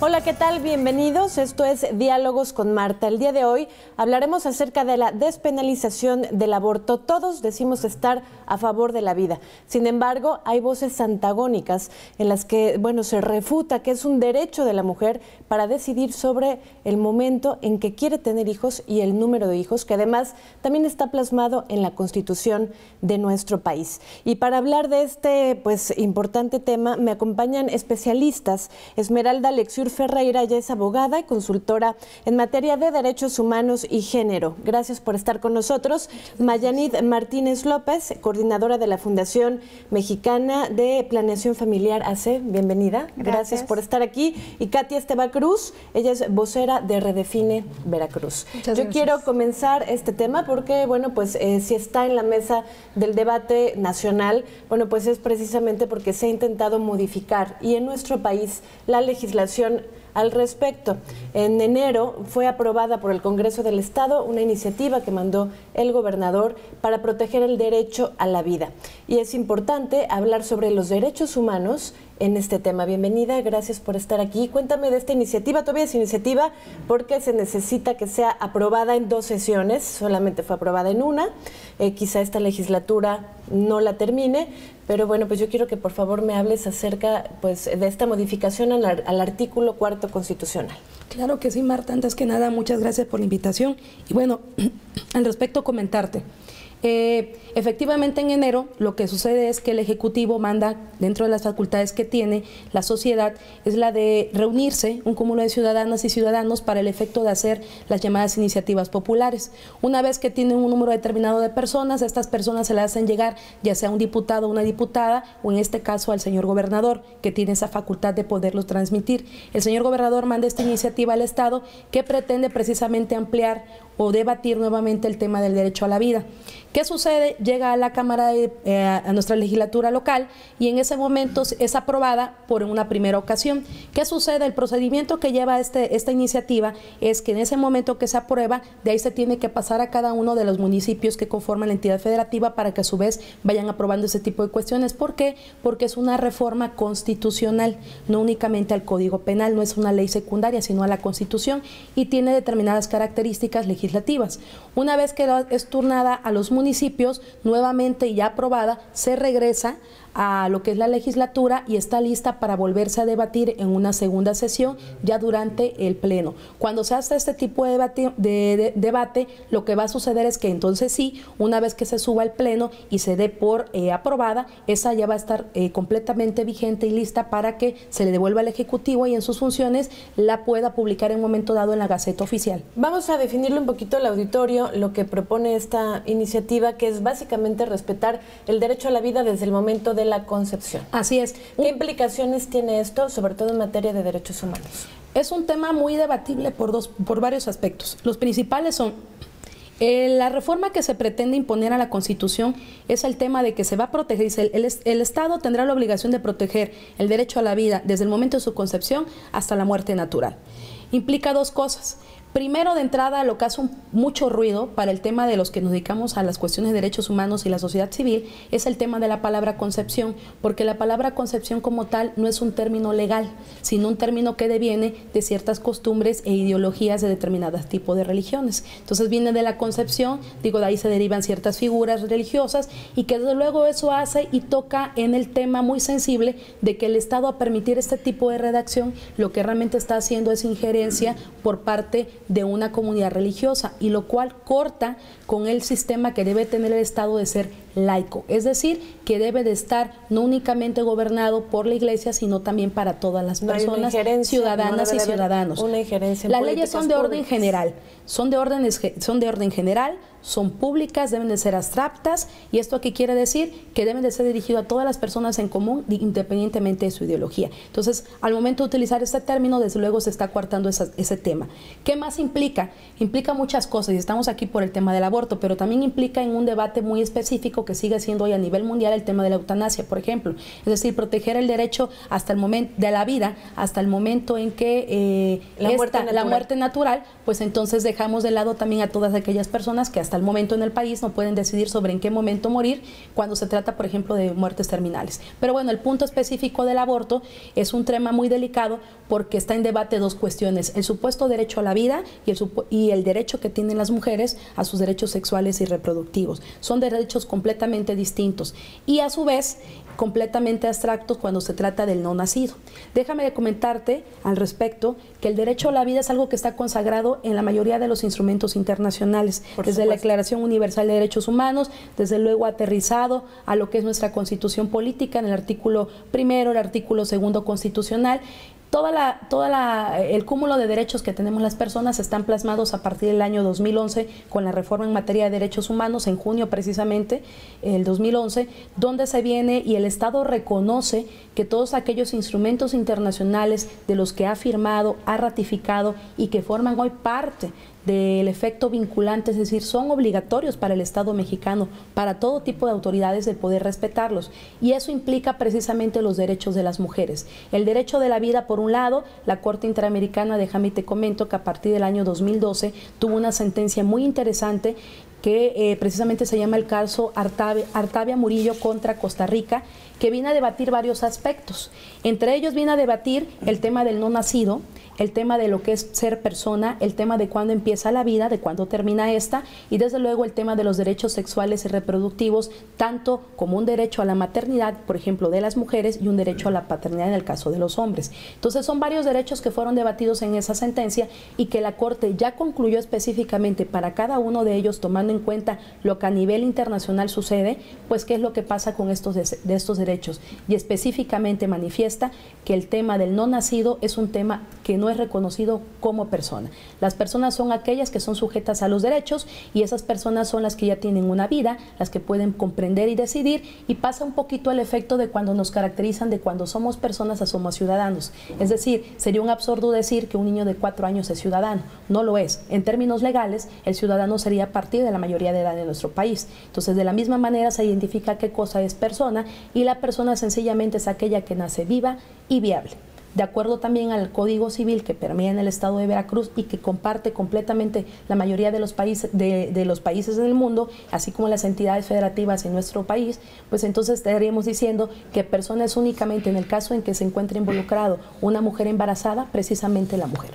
Hola, ¿qué tal? Bienvenidos. Esto es Diálogos con Marta. El día de hoy hablaremos acerca de la despenalización del aborto. Todos decimos estar a favor de la vida. Sin embargo, hay voces antagónicas en las que, se refuta que es un derecho de la mujer para decidir sobre el momento en que quiere tener hijos y el número de hijos, que además también está plasmado en la Constitución de nuestro país. Y para hablar de este, importante tema, me acompañan especialistas. Esmeralda Lexiur Ferreira, ella es abogada y consultora en materia de derechos humanos y género. Gracias por estar con nosotros. Mayanid Martínez López, coordinadora de la Fundación Mexicana de Planeación Familiar AC. Bienvenida. Gracias por estar aquí. Y Katia Esteba Cruz, ella es vocera de Redefine Veracruz. Yo quiero comenzar este tema porque, si está en la mesa del debate nacional, es precisamente porque se ha intentado modificar y en nuestro país la legislación al respecto. En enero fue aprobada por el Congreso del Estado una iniciativa que mandó el gobernador para proteger el derecho a la vida. Y es importante hablar sobre los derechos humanos en este tema. Bienvenida, gracias por estar aquí. Cuéntame de esta iniciativa. Todavía es iniciativa porque se necesita que sea aprobada en 2 sesiones, solamente fue aprobada en una. Quizá esta legislatura no la termine, pero yo quiero que por favor me hables acerca de esta modificación al artículo 4 constitucional. Claro que sí, Marta. Antes que nada, muchas gracias por la invitación. Y al respecto comentarte. Efectivamente, en enero lo que sucede es que el Ejecutivo manda, dentro de las facultades que tiene la sociedad, es la de reunirse un cúmulo de ciudadanas y ciudadanos para el efecto de hacer las llamadas iniciativas populares. Una vez que tienen un número determinado de personas, a estas personas se le hacen llegar ya sea un diputado o una diputada, o en este caso al señor gobernador, que tiene esa facultad de poderlos transmitir. El señor gobernador manda esta iniciativa al Estado que pretende precisamente ampliar o debatir nuevamente el tema del derecho a la vida. ¿Qué sucede? Llega a la Cámara, a nuestra legislatura local, y en ese momento es aprobada por una primera ocasión. ¿Qué sucede? El procedimiento que lleva esta iniciativa es que en ese momento que se aprueba, de ahí se tiene que pasar a cada uno de los municipios que conforman la entidad federativa para que a su vez vayan aprobando ese tipo de cuestiones. ¿Por qué? Porque es una reforma constitucional, no únicamente al Código Penal, no es una ley secundaria, sino a la Constitución, y tiene determinadas características legislativas. Una vez que es turnada a los municipios, nuevamente ya aprobada, se regresa a lo que es la legislatura y está lista para volverse a debatir en una segunda sesión ya durante el pleno. Cuando se hace este tipo de debate, lo que va a suceder es que entonces sí, una vez que se suba al pleno y se dé por aprobada, esa ya va a estar completamente vigente y lista para que se le devuelva al Ejecutivo y en sus funciones la pueda publicar en un momento dado en la Gaceta Oficial. Vamos a definirle un poquito al auditorio lo que propone esta iniciativa, que es básicamente respetar el derecho a la vida desde el momento de la concepción. Así es. ¿Qué implicaciones tiene esto, sobre todo en materia de derechos humanos? Es un tema muy debatible por varios aspectos. Los principales son la reforma que se pretende imponer a la Constitución es el tema de que se va a proteger, dice, el Estado tendrá la obligación de proteger el derecho a la vida desde el momento de su concepción hasta la muerte natural. Implica 2 cosas. Primero, de entrada, lo que hace mucho ruido para el tema de los que nos dedicamos a las cuestiones de derechos humanos y la sociedad civil es el tema de la palabra concepción, porque la palabra concepción como tal no es un término legal, sino un término que deviene de ciertas costumbres e ideologías de determinados tipos de religiones. Entonces viene de la concepción, de ahí se derivan ciertas figuras religiosas y que desde luego eso hace y toca en el tema muy sensible de que el Estado, a permitir este tipo de redacción, lo que realmente está haciendo es injerencia por parte de una comunidad religiosa, y lo cual corta con el sistema que debe tener el Estado de ser laico, es decir, que debe de estar no únicamente gobernado por la Iglesia, sino también para todas las personas, ciudadanas y ciudadanos. Una injerencia en las leyes son de orden general, son de orden general, son públicas, deben de ser abstractas, y esto qué quiere decir que deben de ser dirigidas a todas las personas en común, independientemente de su ideología. Entonces, al momento de utilizar este término, desde luego se está coartando ese tema. ¿Qué más implica? Implica muchas cosas, y estamos aquí por el tema del aborto, pero también implica en un debate muy específico México que sigue siendo hoy a nivel mundial el tema de la eutanasia, por ejemplo. Es decir, proteger el derecho hasta el momento de la vida, hasta el momento en que la muerte natural, pues entonces dejamos de lado también a todas aquellas personas que hasta el momento en el país no pueden decidir sobre en qué momento morir cuando se trata, por ejemplo, de muertes terminales. Pero bueno, el punto específico del aborto es un tema muy delicado porque está en debate dos cuestiones: el supuesto derecho a la vida y el derecho que tienen las mujeres a sus derechos sexuales y reproductivos. Son derechos completamente distintos y a su vez completamente abstractos cuando se trata del no nacido. Déjame comentarte al respecto que el derecho a la vida es algo que está consagrado en la mayoría de los instrumentos internacionales, desde la Declaración Universal de Derechos Humanos, desde luego aterrizado a lo que es nuestra Constitución Política en el artículo 1, el artículo 2 constitucional. El cúmulo de derechos que tenemos las personas están plasmados a partir del año 2011 con la reforma en materia de derechos humanos, en junio precisamente, el 2011, donde se viene y el Estado reconoce que todos aquellos instrumentos internacionales de los que ha firmado, ha ratificado y que forman hoy parte del efecto vinculante, es decir, son obligatorios para el Estado mexicano, para todo tipo de autoridades, de poder respetarlos. Y eso implica precisamente los derechos de las mujeres. El derecho de la vida, por un lado, la Corte Interamericana, déjame y te comento que a partir del año 2012 tuvo una sentencia muy interesante que precisamente se llama el caso Artavia Murillo contra Costa Rica, que viene a debatir varios aspectos. Entre ellos viene a debatir el tema del no nacido, el tema de lo que es ser persona, el tema de cuándo empieza la vida, de cuándo termina esta, y desde luego el tema de los derechos sexuales y reproductivos, tanto como un derecho a la maternidad, por ejemplo, de las mujeres, y un derecho a la paternidad en el caso de los hombres. Entonces son varios derechos que fueron debatidos en esa sentencia y que la Corte ya concluyó específicamente para cada uno de ellos, tomando en cuenta lo que a nivel internacional sucede, pues qué es lo que pasa con estos derechos, y específicamente manifiesta que el tema del no nacido es un tema que no es reconocido como persona. Las personas son aquellas que son sujetas a los derechos y esas personas son las que ya tienen una vida, las que pueden comprender y decidir, y pasa un poquito el efecto de cuando nos caracterizan de cuando somos personas a somos ciudadanos. Es decir, sería un absurdo decir que un niño de 4 años es ciudadano. No lo es. En términos legales, el ciudadano sería a partir de la mayoría de edad de nuestro país. Entonces, de la misma manera se identifica qué cosa es persona, y la persona sencillamente es aquella que nace viva y viable, de acuerdo también al Código Civil que permea en el estado de Veracruz y que comparte completamente la mayoría de los países en el mundo, así como las entidades federativas en nuestro país. Pues entonces estaríamos diciendo que persona es únicamente en el caso en que se encuentre involucrado una mujer embarazada, precisamente la mujer.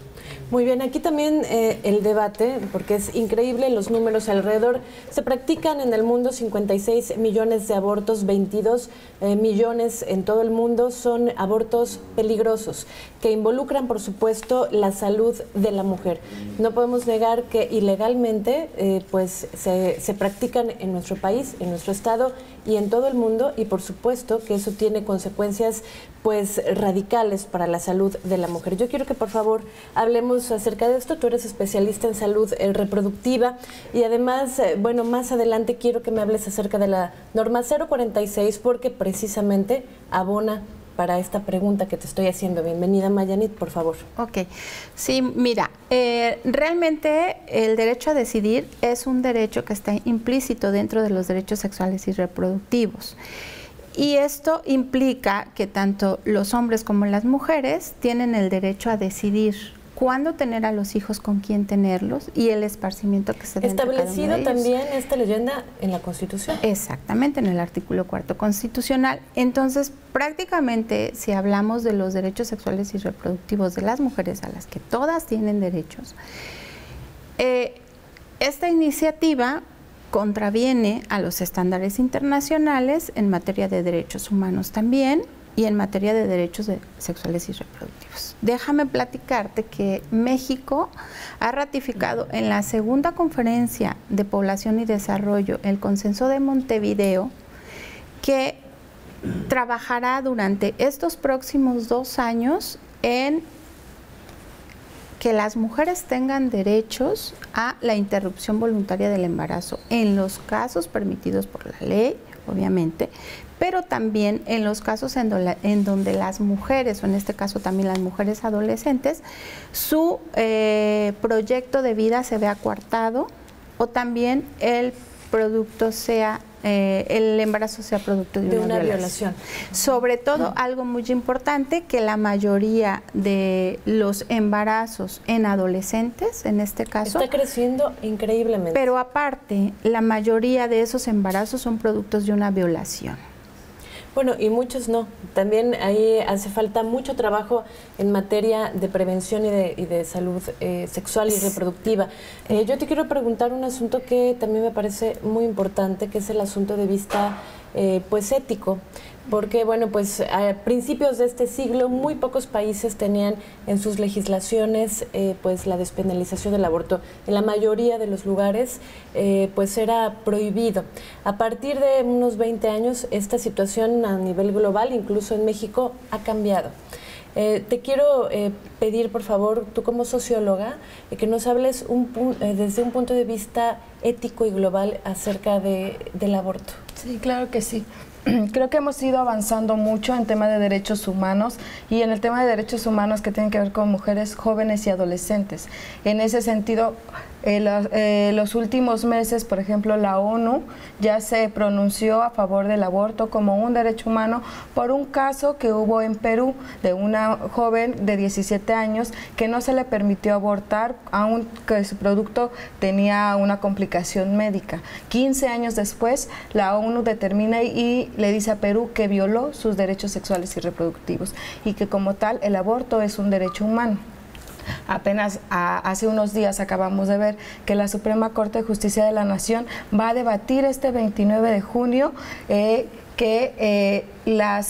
Muy bien, aquí también el debate, porque es increíble los números alrededor. Se practican en el mundo 56 millones de abortos, 22 millones en todo el mundo son abortos peligrosos, que involucran, por supuesto, la salud de la mujer. No podemos negar que ilegalmente pues se practican en nuestro país, en nuestro estado y en todo el mundo, y por supuesto que eso tiene consecuencias pues radicales para la salud de la mujer. Yo quiero que por favor hablemos acerca de esto. Tú eres especialista en salud reproductiva y además, bueno, más adelante quiero que me hables acerca de la norma 046 porque precisamente abona para esta pregunta que te estoy haciendo. Bienvenida, Mayanit, por favor. Ok. Sí, mira, realmente el derecho a decidir es un derecho que está implícito dentro de los derechos sexuales y reproductivos. Y esto implica que tanto los hombres como las mujeres tienen el derecho a decidir cuándo tener a los hijos, con quién tenerlos y el esparcimiento que se dé entre cada uno de ellos. Establecido también esta leyenda en la Constitución. Exactamente, en el artículo 4 constitucional. Entonces, prácticamente, si hablamos de los derechos sexuales y reproductivos de las mujeres, a las que todas tienen derechos, esta iniciativa contraviene a los estándares internacionales en materia de derechos humanos también, y en materia de derechos sexuales y reproductivos. Déjame platicarte que México ha ratificado en la segunda conferencia de población y desarrollo, el Consenso de Montevideo, que trabajará durante estos próximos 2 años en que las mujeres tengan derechos a la interrupción voluntaria del embarazo en los casos permitidos por la ley, obviamente, pero también en los casos en donde las mujeres, o en este caso también las mujeres adolescentes, su proyecto de vida se vea coartado, o también el producto sea el embarazo sea producto de una violación. Sobre todo, algo muy importante, que la mayoría de los embarazos en adolescentes, en este caso, está creciendo increíblemente. Pero aparte, la mayoría de esos embarazos son productos de una violación. Bueno, y muchos no. También ahí hace falta mucho trabajo en materia de prevención y de salud sexual y reproductiva. Yo te quiero preguntar un asunto que también me parece muy importante, que es el asunto de vista pues ético. Porque, bueno, pues a principios de este siglo muy pocos países tenían en sus legislaciones pues la despenalización del aborto. En la mayoría de los lugares pues era prohibido. A partir de unos 20 años esta situación a nivel global, incluso en México, ha cambiado. Te quiero pedir, por favor, tú como socióloga, que nos hables desde un punto de vista ético y global acerca del aborto. Sí, claro que sí. Creo que hemos ido avanzando mucho en tema de derechos humanos y en el tema de derechos humanos que tienen que ver con mujeres jóvenes y adolescentes. En ese sentido, los últimos meses, por ejemplo, la ONU ya se pronunció a favor del aborto como un derecho humano por un caso que hubo en Perú de una joven de 17 años que no se le permitió abortar aunque su producto tenía una complicación médica. 15 años después, la ONU determina y le dice a Perú que violó sus derechos sexuales y reproductivos y que como tal el aborto es un derecho humano. Apenas hace unos días acabamos de ver que la Suprema Corte de Justicia de la Nación va a debatir este 29 de junio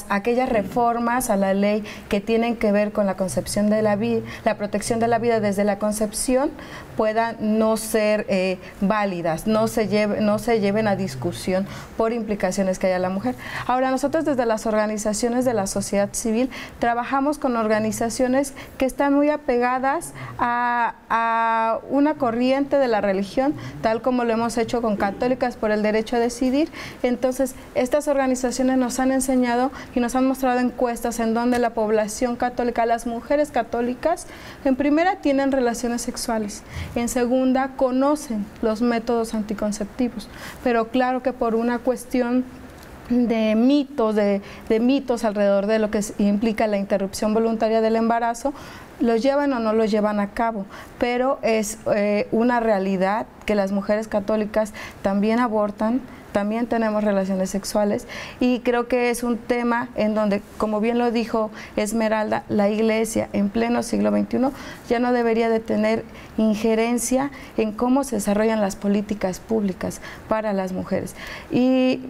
aquellas reformas a la ley que tienen que ver con la concepción de la vida, la protección de la vida desde la concepción, puedan no ser válidas, no se lleven a discusión por implicaciones que haya la mujer. Ahora, nosotros desde las organizaciones de la sociedad civil trabajamos con organizaciones que están muy apegadas a una corriente de la religión, tal como lo hemos hecho con Católicas por el Derecho a Decidir. Entonces, estas organizaciones nos han enseñado y nos han mostrado encuestas en donde la población católica, las mujeres católicas, en primera tienen relaciones sexuales, en segunda conocen los métodos anticonceptivos, pero claro que por una cuestión de mitos alrededor de lo que implica la interrupción voluntaria del embarazo, los llevan o no los llevan a cabo, pero es una realidad que las mujeres católicas también abortan, también tenemos relaciones sexuales y creo que es un tema en donde, como bien lo dijo Esmeralda, la Iglesia en pleno siglo XXI ya no debería de tener injerencia en cómo se desarrollan las políticas públicas para las mujeres. Y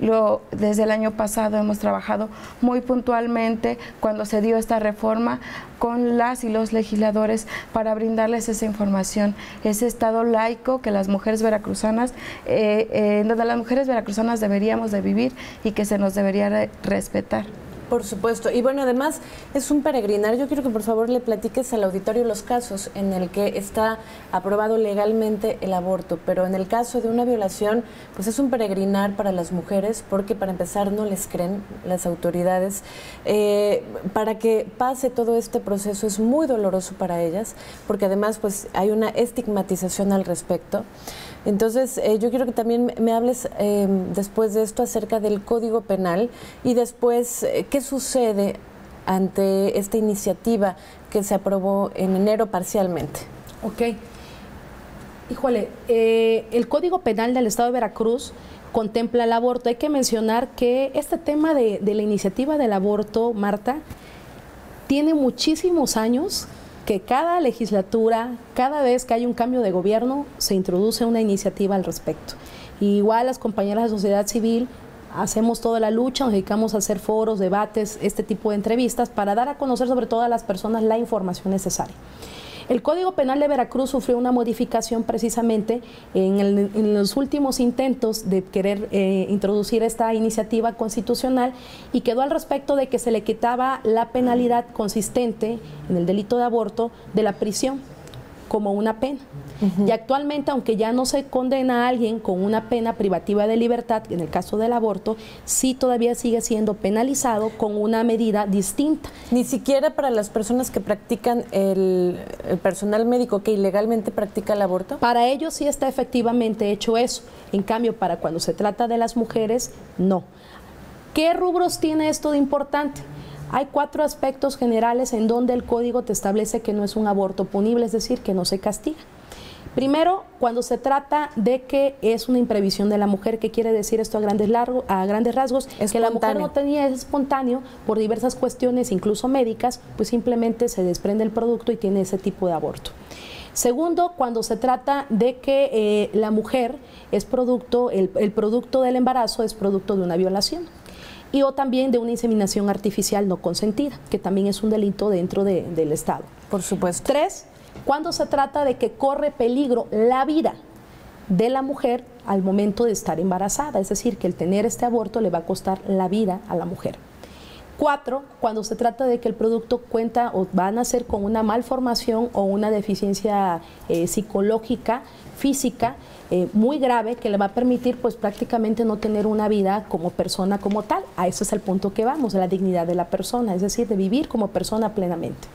desde el año pasado hemos trabajado muy puntualmente cuando se dio esta reforma con las y los legisladores para brindarles esa información, ese estado laico que las mujeres veracruzanas, donde las mujeres veracruzanas deberíamos de vivir y que se nos debería respetar. Por supuesto. Y bueno, además es un peregrinar. Yo quiero que por favor le platiques al auditorio los casos en el que está aprobado legalmente el aborto, pero en el caso de una violación, pues es un peregrinar para las mujeres porque para empezar no les creen las autoridades. Para que pase todo este proceso es muy doloroso para ellas porque además pues hay una estigmatización al respecto. Entonces, yo quiero que también me hables después de esto acerca del Código Penal y después qué sucede ante esta iniciativa que se aprobó en enero parcialmente. Ok. Híjole, el Código Penal del Estado de Veracruz contempla el aborto. Hay que mencionar que este tema de la iniciativa del aborto, Marta, tiene muchísimos años que cada legislatura, cada vez que hay un cambio de gobierno, se introduce una iniciativa al respecto. Y igual las compañeras de sociedad civil hacemos toda la lucha, nos dedicamos a hacer foros, debates, este tipo de entrevistas para dar a conocer sobre todo a las personas la información necesaria. El Código Penal de Veracruz sufrió una modificación precisamente en los últimos intentos de querer introducir esta iniciativa constitucional y quedó al respecto de que se le quitaba la penalidad consistente en el delito de aborto de la prisión. como una pena. Y actualmente, aunque ya no se condena a alguien con una pena privativa de libertad, en el caso del aborto, sí todavía sigue siendo penalizado con una medida distinta. Ni siquiera para las personas que practican el personal médico que ilegalmente practica el aborto. Para ellos sí está efectivamente hecho eso. En cambio, para cuando se trata de las mujeres, no. ¿Qué rubros tiene esto de importante? Hay 4 aspectos generales en donde el código te establece que no es un aborto punible, es decir, que no se castiga. Primero, cuando se trata de que es una imprevisión de la mujer. ¿Qué quiere decir esto a grandes rasgos? Que la mujer no tenía, es espontáneo por diversas cuestiones, incluso médicas, pues simplemente se desprende el producto y tiene ese tipo de aborto. Segundo, cuando se trata de que la mujer es producto, el producto del embarazo es producto de una violación. Y o también de una inseminación artificial no consentida, que también es un delito dentro del Estado. Por supuesto. 3, cuando se trata de que corre peligro la vida de la mujer al momento de estar embarazada, es decir, que el tener este aborto le va a costar la vida a la mujer. 4, cuando se trata de que el producto cuenta o va a nacer con una malformación o una deficiencia psicológica, física, muy grave, que le va a permitir pues prácticamente no tener una vida como persona como tal. A ese es el punto que vamos, de la dignidad de la persona, es decir, de vivir como persona plenamente.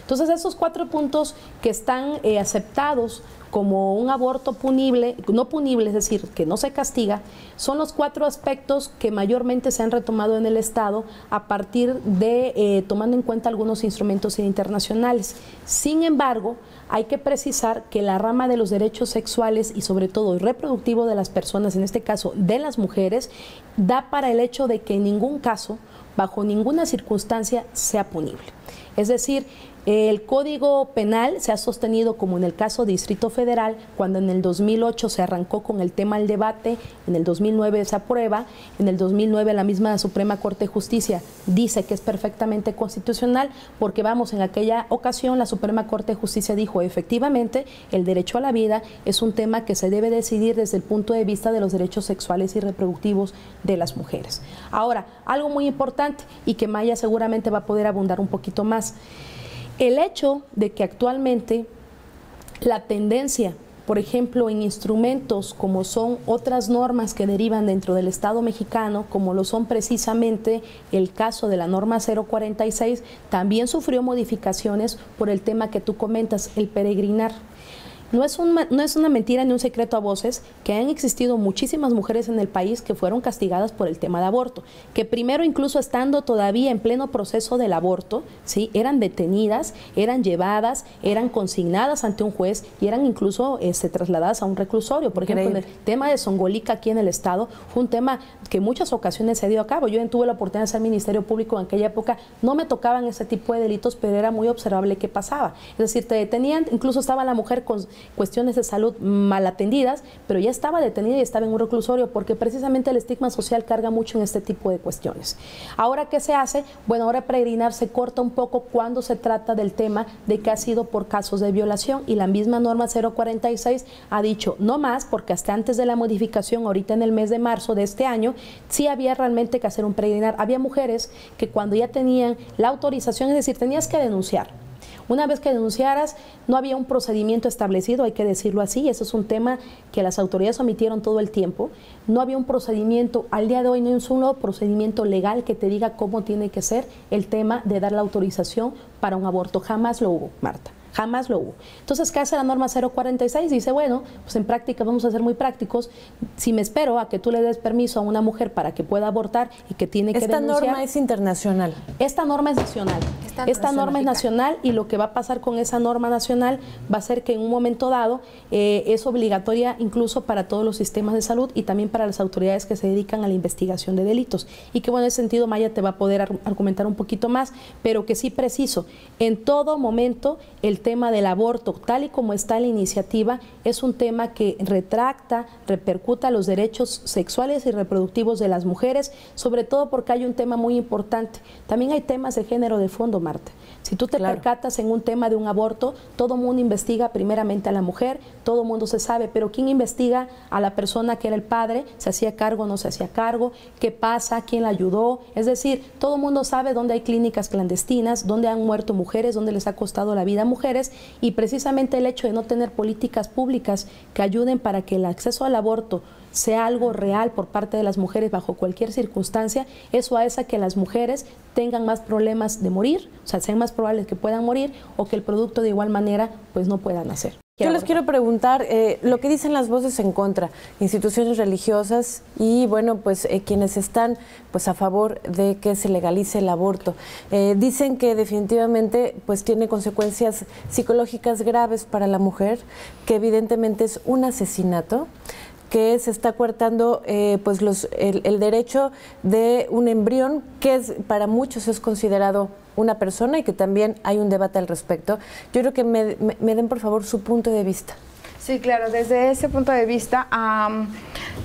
Entonces, esos 4 puntos que están aceptados como un aborto punible, no punible, es decir, que no se castiga, son los 4 aspectos que mayormente se han retomado en el Estado a partir de tomando en cuenta algunos instrumentos internacionales. Sin embargo, hay que precisar que la rama de los derechos sexuales y sobre todo el reproductivo de las personas, en este caso de las mujeres, da para el hecho de que en ningún caso, bajo ninguna circunstancia, sea punible. Es decir, el Código Penal se ha sostenido, como en el caso de Distrito Federal, cuando en el 2008 se arrancó con el tema del debate, en el 2009 se aprueba, en el 2009 la misma Suprema Corte de Justicia dice que es perfectamente constitucional, porque vamos, en aquella ocasión la Suprema Corte de Justicia dijo, efectivamente, el derecho a la vida es un tema que se debe decidir desde el punto de vista de los derechos sexuales y reproductivos de las mujeres. Ahora, algo muy importante y que Maya seguramente va a poder abundar un poquito más. El hecho de que actualmente la tendencia, por ejemplo, en instrumentos como son otras normas que derivan dentro del Estado mexicano, como lo son precisamente el caso de la norma 046, también sufrió modificaciones por el tema que tú comentas, el peregrinar. No es una mentira ni un secreto a voces que han existido muchísimas mujeres en el país que fueron castigadas por el tema de aborto, que primero, incluso estando todavía en pleno proceso del aborto, ¿sí?, eran detenidas, eran llevadas, eran consignadas ante un juez y eran incluso trasladadas a un reclusorio. Por ejemplo, en el tema de Zongolica aquí en el Estado, fue un tema que en muchas ocasiones se dio a cabo. Yo tuve la oportunidad de ser Ministerio Público en aquella época, no me tocaban ese tipo de delitos, pero era muy observable qué pasaba. Es decir, te detenían, incluso estaba la mujer con cuestiones de salud mal atendidas, pero ya estaba detenida y estaba en un reclusorio, porque precisamente el estigma social carga mucho en este tipo de cuestiones. Ahora, ¿qué se hace? Bueno, ahora peregrinar se corta un poco cuando se trata del tema de que ha sido por casos de violación, y la misma norma 046 ha dicho no más, porque hasta antes de la modificación, ahorita en el mes de marzo de este año, sí había realmente que hacer un peregrinar. Había mujeres que cuando ya tenían la autorización, es decir, tenías que denunciar. Una vez que denunciaras, no había un procedimiento establecido, hay que decirlo así, eso es un tema que las autoridades omitieron todo el tiempo. No había un procedimiento, al día de hoy no hay un solo procedimiento legal que te diga cómo tiene que ser el tema de dar la autorización para un aborto. Jamás lo hubo, Marta. Jamás lo hubo. Entonces, ¿qué hace la norma 046? Dice, bueno, pues en práctica vamos a ser muy prácticos. Si me espero a que tú le des permiso a una mujer para que pueda abortar y que tiene que denunciar... Esta norma es internacional. Esta norma es nacional. Esta norma es nacional, y lo que va a pasar con esa norma nacional va a ser que en un momento dado es obligatoria incluso para todos los sistemas de salud y también para las autoridades que se dedican a la investigación de delitos. Y que bueno, en ese sentido Maya te va a poder argumentar un poquito más, pero que sí preciso, en todo momento el tema del aborto, tal y como está la iniciativa, es un tema que repercuta los derechos sexuales y reproductivos de las mujeres, sobre todo porque hay un tema muy importante. También hay temas de género de fondo, informarte. Si tú te percatas en un tema de un aborto, todo mundo investiga primeramente a la mujer, todo mundo se sabe, pero ¿quién investiga a la persona que era el padre? ¿Se hacía cargo o no se hacía cargo? ¿Qué pasa? ¿Quién la ayudó? Es decir, todo mundo sabe dónde hay clínicas clandestinas, dónde han muerto mujeres, dónde les ha costado la vida a mujeres, y precisamente el hecho de no tener políticas públicas que ayuden para que el acceso al aborto sea algo real por parte de las mujeres bajo cualquier circunstancia, eso hace que las mujeres tengan más problemas de morir, o sea, sean más probables que puedan morir o que el producto de igual manera pues no pueda nacer. Yo les quiero preguntar lo que dicen las voces en contra, instituciones religiosas y bueno, pues quienes están pues a favor de que se legalice el aborto. Dicen que definitivamente pues tiene consecuencias psicológicas graves para la mujer, que evidentemente es un asesinato, que se está coartando pues el derecho de un embrión que para muchos es considerado una persona y que también hay un debate al respecto. Yo creo que me den por favor su punto de vista. Sí, claro, desde ese punto de vista,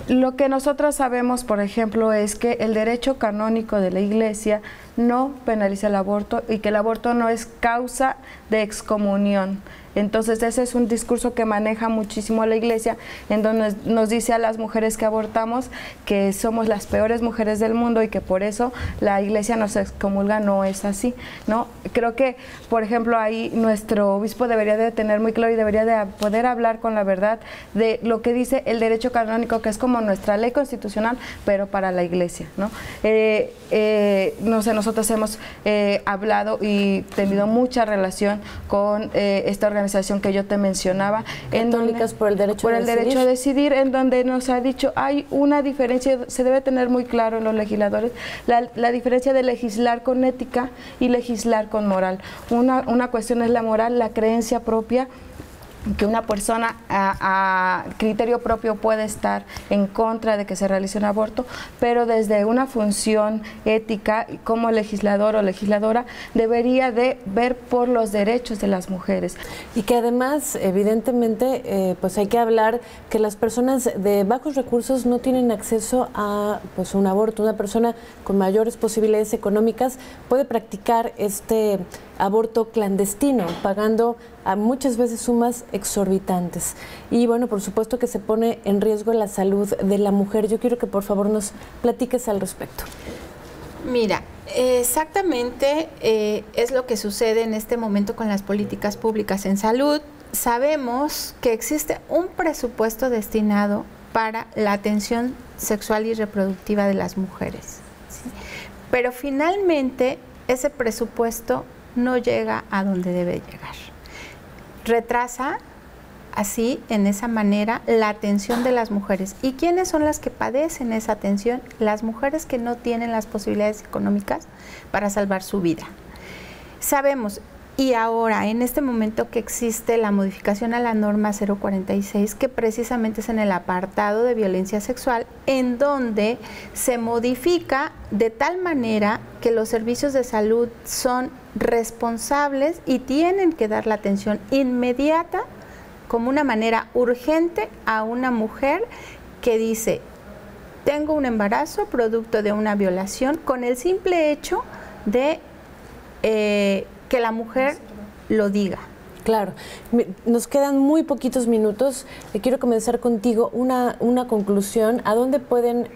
lo que nosotros sabemos, por ejemplo, es que el derecho canónico de la Iglesia no penaliza el aborto y que el aborto no es causa de excomunión. Entonces ese es un discurso que maneja muchísimo la Iglesia, en donde nos dice a las mujeres que abortamos que somos las peores mujeres del mundo y que por eso la Iglesia nos excomulga. No es así, ¿no? Creo que, por ejemplo, ahí nuestro obispo debería de tener muy claro y debería de poder hablar con la verdad de lo que dice el derecho canónico, que es como nuestra ley constitucional, pero para la Iglesia, ¿no? No sé, nosotros hemos hablado y tenido mucha relación con esta organización que yo te mencionaba, Católicas por el derecho a decidir, en donde nos ha dicho hay una diferencia, se debe tener muy claro en los legisladores la diferencia de legislar con ética y legislar con moral. Una cuestión es la moral, la creencia propia, que una persona a criterio propio puede estar en contra de que se realice un aborto, pero desde una función ética como legislador o legisladora debería de ver por los derechos de las mujeres. Y que además, evidentemente, pues hay que hablar que las personas de bajos recursos no tienen acceso a pues un aborto. Una persona con mayores posibilidades económicas puede practicar este aborto clandestino, pagando a muchas veces sumas exorbitantes. Y bueno, por supuesto que se pone en riesgo la salud de la mujer. Yo quiero que por favor nos platiques al respecto. Mira, exactamente es lo que sucede en este momento con las políticas públicas en salud. Sabemos que existe un presupuesto destinado para la atención sexual y reproductiva de las mujeres, ¿sí? Pero finalmente ese presupuesto no llega a donde debe llegar. Retrasa así, en esa manera, la atención de las mujeres. ¿Y quiénes son las que padecen esa atención? Las mujeres que no tienen las posibilidades económicas para salvar su vida. Sabemos, y ahora, en este momento que existe la modificación a la norma 046, que precisamente es en el apartado de violencia sexual, en donde se modifica de tal manera que los servicios de salud son responsables y tienen que dar la atención inmediata, como una manera urgente, a una mujer que dice, tengo un embarazo producto de una violación, con el simple hecho de que la mujer lo diga. Claro, nos quedan muy poquitos minutos. Quiero comenzar contigo una conclusión. ¿A dónde pueden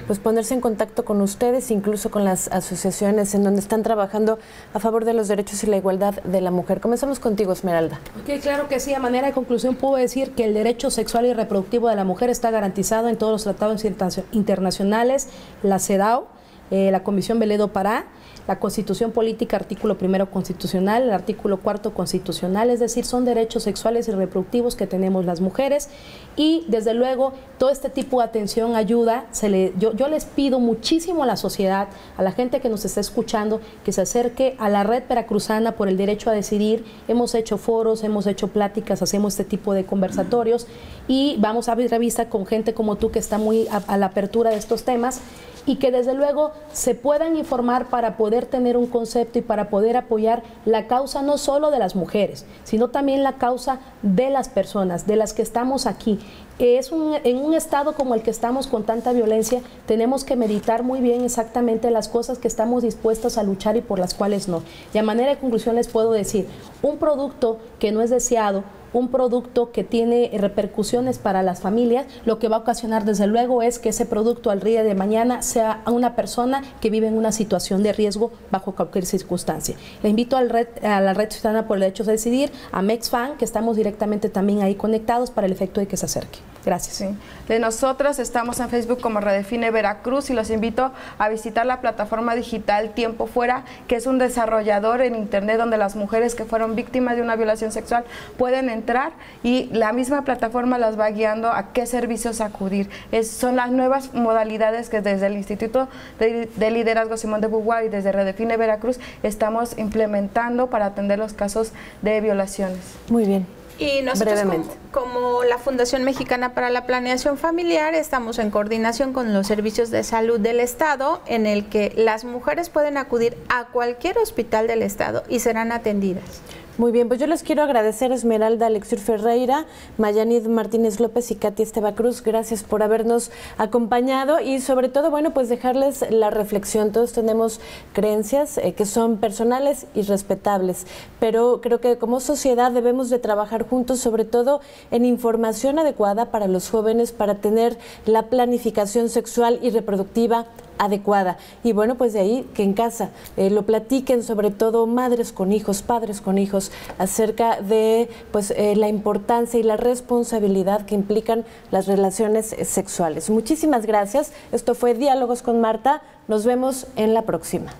pues ponerse en contacto con ustedes, incluso con las asociaciones en donde están trabajando a favor de los derechos y la igualdad de la mujer? Comenzamos contigo, Esmeralda. Ok, claro que sí. A manera de conclusión puedo decir que el derecho sexual y reproductivo de la mujer está garantizado en todos los tratados internacionales, la CEDAW, la Comisión Belé do Pará, la Constitución Política, artículo 1 constitucional, el artículo 4 constitucional, es decir, son derechos sexuales y reproductivos que tenemos las mujeres y desde luego todo este tipo de atención, ayuda, yo les pido muchísimo a la sociedad, a la gente que nos está escuchando, que se acerque a la Red Veracruzana por el Derecho a Decidir. Hemos hecho foros, hemos hecho pláticas, hacemos este tipo de conversatorios y vamos a abrir revista con gente como tú que está muy a la apertura de estos temas y que desde luego se puedan informar para poder tener un concepto y para poder apoyar la causa no solo de las mujeres, sino también la causa de las personas, de las que estamos aquí. en un estado como el que estamos con tanta violencia, tenemos que meditar muy bien exactamente las cosas que estamos dispuestos a luchar y por las cuales no. Y a manera de conclusión les puedo decir, un producto que no es deseado, un producto que tiene repercusiones para las familias, lo que va a ocasionar desde luego es que ese producto al día de mañana sea a una persona que vive en una situación de riesgo bajo cualquier circunstancia. Le invito a la Red Ciudadana por el Derecho a Decidir, a MEXFAN, que estamos directamente también ahí conectados para el efecto de que se acerque. Gracias. Sí. De nosotros estamos en Facebook como Redefine Veracruz y los invito a visitar la plataforma digital Tiempo Fuera, que es un desarrollador en internet donde las mujeres que fueron víctimas de una violación sexual pueden entrar y la misma plataforma las va guiando a qué servicios acudir. Son las nuevas modalidades que desde el Instituto de Liderazgo Simón de Beauvoir y desde Redefine Veracruz estamos implementando para atender los casos de violaciones. Muy bien. Y nosotros como la Fundación Mexicana para la Planeación Familiar estamos en coordinación con los servicios de salud del Estado, en el que las mujeres pueden acudir a cualquier hospital del Estado y serán atendidas. Muy bien, pues yo les quiero agradecer a Esmeralda Alexiur Ferreira, Mayanid Martínez López y Katy Esteva Cruz. Gracias por habernos acompañado y sobre todo, bueno, pues dejarles la reflexión. Todos tenemos creencias que son personales y respetables, pero creo que como sociedad debemos de trabajar juntos, sobre todo en información adecuada para los jóvenes, para tener la planificación sexual y reproductiva adecuada. Y bueno, pues de ahí que en casa lo platiquen, sobre todo madres con hijos, padres con hijos, acerca de pues la importancia y la responsabilidad que implican las relaciones sexuales. Muchísimas gracias. Esto fue Diálogos con Marta. Nos vemos en la próxima.